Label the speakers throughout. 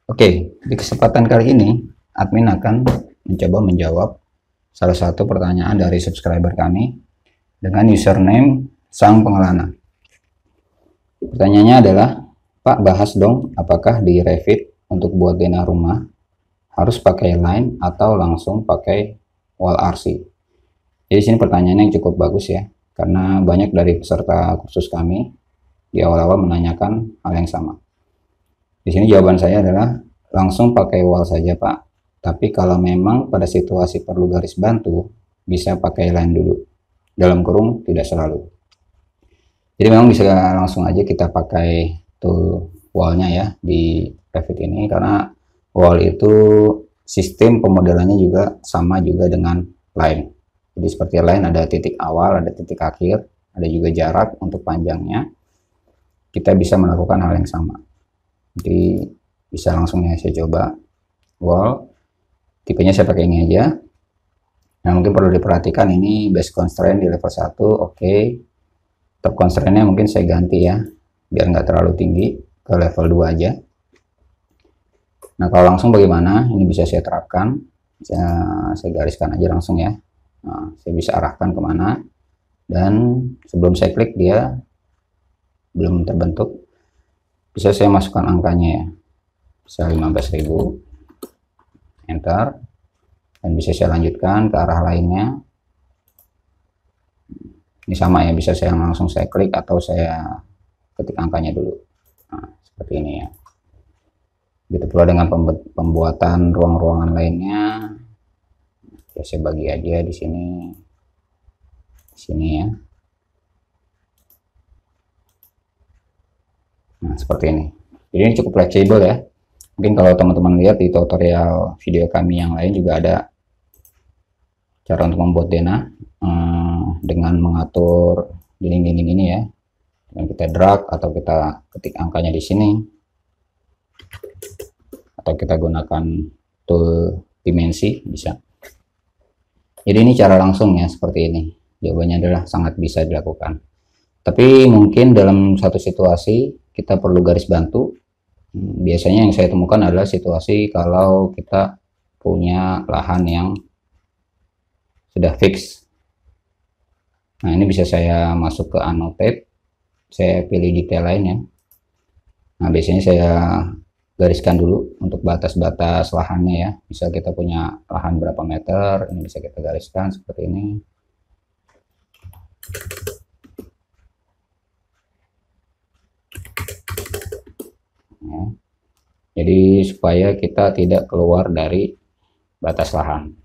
Speaker 1: Oke, di kesempatan kali ini admin akan mencoba menjawab salah satu pertanyaan dari subscriber kami dengan username Sang Pengelana. Pertanyaannya adalah, Pak, bahas dong apakah di Revit untuk buat denah rumah harus pakai line atau langsung pakai wall RC. Jadi sini pertanyaannya yang cukup bagus ya, karena banyak dari peserta kursus kami di awal-awal menanyakan hal yang sama. Di sini jawaban saya adalah langsung pakai wall saja, Pak. Tapi kalau memang pada situasi perlu garis bantu, bisa pakai line dulu. Dalam kurung tidak selalu. Jadi memang bisa langsung aja kita pakai tool wallnya ya di Revit ini, karena wall itu sistem pemodelannya juga sama juga dengan line. Jadi seperti line ada titik awal, ada titik akhir, ada juga jarak untuk panjangnya. Kita bisa melakukan hal yang sama. Jadi bisa langsung ya saya coba wall, tipenya saya pakai ini aja. Nah, mungkin perlu diperhatikan ini base constraint di level 1, oke. Top constraintnya mungkin saya ganti ya, biar nggak terlalu tinggi, ke level 2 aja. Nah, kalau langsung bagaimana? Ini bisa saya terapkan, saya gariskan aja langsung ya. Nah, saya bisa arahkan kemana, dan sebelum saya klik dia belum terbentuk, bisa saya masukkan angkanya ya, bisa 15.000, enter, dan bisa saya lanjutkan ke arah lainnya. Ini sama ya, bisa saya langsung saya klik atau saya ketik angkanya dulu. Nah, seperti ini ya. Begitu pula dengan pembuatan ruang-ruangan lainnya. Ya, saya bagi aja di sini ya. Nah, seperti ini. Jadi ini cukup fleksibel ya. Mungkin kalau teman-teman lihat di tutorial video kami yang lain juga ada cara untuk membuat denah dengan mengatur dinding-dinding ini ya. Dan kita drag atau kita ketik angkanya di sini, atau kita gunakan tool dimensi bisa. Jadi ini cara langsung ya, seperti ini. Jawabannya adalah sangat bisa dilakukan. Tapi mungkin dalam satu situasi kita perlu garis bantu. Biasanya yang saya temukan adalah situasi kalau kita punya lahan yang sudah fix. Nah, ini bisa saya masuk ke annotate, saya pilih detail lainnya. Nah, biasanya saya gariskan dulu untuk batas-batas lahannya ya. Misal kita punya lahan berapa meter, ini bisa kita gariskan seperti ini. Ya. Jadi supaya kita tidak keluar dari batas lahan.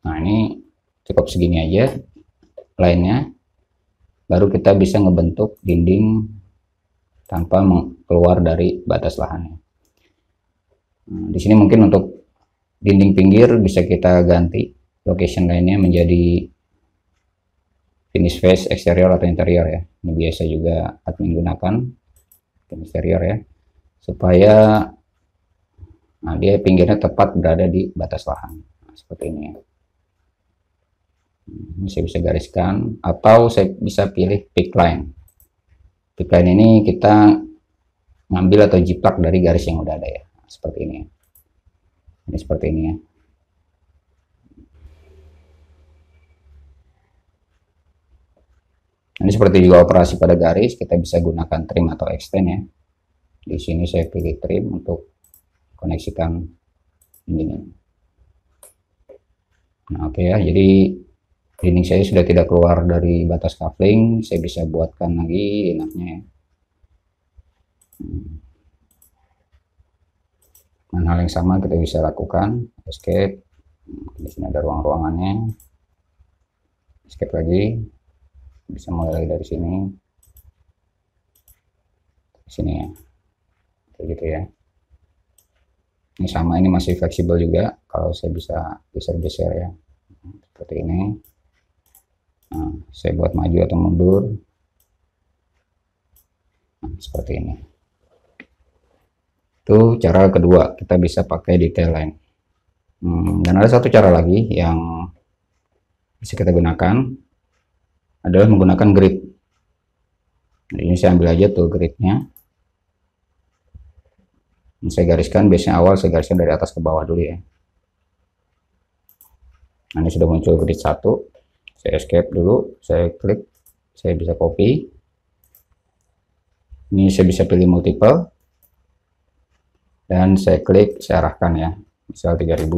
Speaker 1: Nah, ini cukup segini aja lainnya, baru kita bisa ngebentuk dinding tanpa keluar dari batas lahannya. Nah, di sini mungkin untuk dinding pinggir bisa kita ganti location lainnya menjadi finish face eksterior atau interior ya. Ini biasa juga admin gunakan eksterior ya, supaya dia pinggirnya tepat berada di batas lahan. Nah, seperti ini ya. Ini saya bisa gariskan, atau saya bisa pilih pick line. Pick line ini kita ngambil atau jiplak dari garis yang udah ada ya, seperti ini. Ini seperti ini ya. Ini seperti juga operasi pada garis, kita bisa gunakan trim atau extend ya. Di sini saya pilih trim untuk koneksikan ini. Nah, oke ya, jadi dinding saya sudah tidak keluar dari batas coupling, saya bisa buatkan lagi enaknya ya. Dan hal yang sama kita bisa lakukan, escape. Di sini ada ruang-ruangannya, escape lagi, bisa mulai lagi dari sini, ya, kayak gitu ya. Ini sama, ini masih fleksibel juga, kalau saya bisa geser-geser ya, seperti ini. Nah, saya buat maju atau mundur, nah, seperti ini. Itu cara kedua, kita bisa pakai detail line. Dan ada satu cara lagi yang bisa kita gunakan, adalah menggunakan grid. Nah, ini saya ambil aja tuh gridnya. Saya gariskan, biasanya awal saya gariskan dari atas ke bawah dulu ya. Nah, ini sudah muncul grid 1. Saya escape dulu, saya klik, saya bisa copy. Ini saya bisa pilih multiple. Dan saya klik, saya arahkan ya. Misal 3000.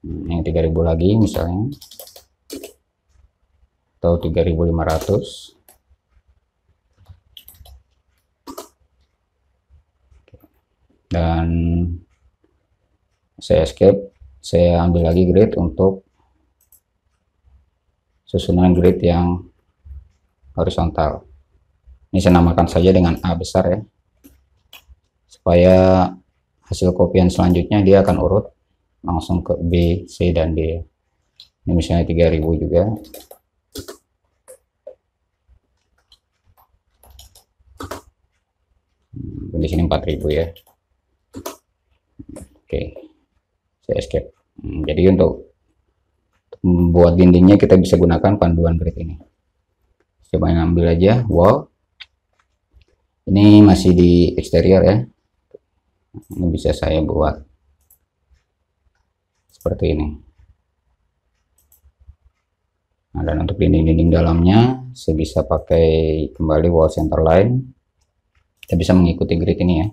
Speaker 1: Ini 3000 lagi misalnya. Atau 3500. Dan saya escape, saya ambil lagi grid untuk susunan grid yang horizontal. Ini saya namakan saja dengan A besar ya, supaya hasil kopian selanjutnya dia akan urut langsung ke B, C, dan D. Ini misalnya 3000 juga. Di sini 4000 ya. Oke, saya escape. Jadi untuk membuat dindingnya kita bisa gunakan panduan grid ini. Coba ambil aja wall. Ini masih di eksterior ya. Ini bisa saya buat seperti ini. Nah, dan untuk dinding-dinding dalamnya saya bisa pakai kembali wall center line. Kita bisa mengikuti grid ini ya.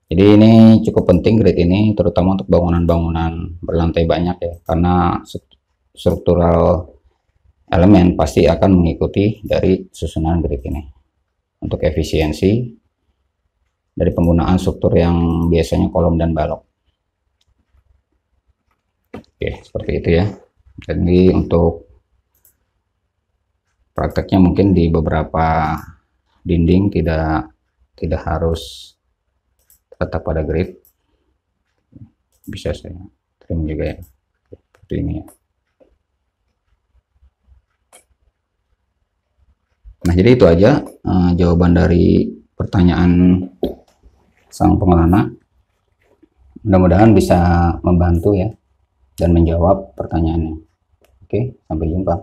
Speaker 1: Jadi ini cukup penting grid ini, terutama untuk bangunan-bangunan berlantai banyak ya, karena struktural elemen pasti akan mengikuti dari susunan grid ini. Untuk efisiensi dari penggunaan struktur yang biasanya kolom dan balok. Oke, seperti itu ya. Jadi untuk prakteknya mungkin di beberapa dinding tidak harus tetap pada grid, bisa saya trim juga ya, seperti ini ya. Nah, jadi itu aja jawaban dari pertanyaan sang pengelana. Mudah-mudahan bisa membantu ya dan menjawab pertanyaannya. Oke, sampai jumpa.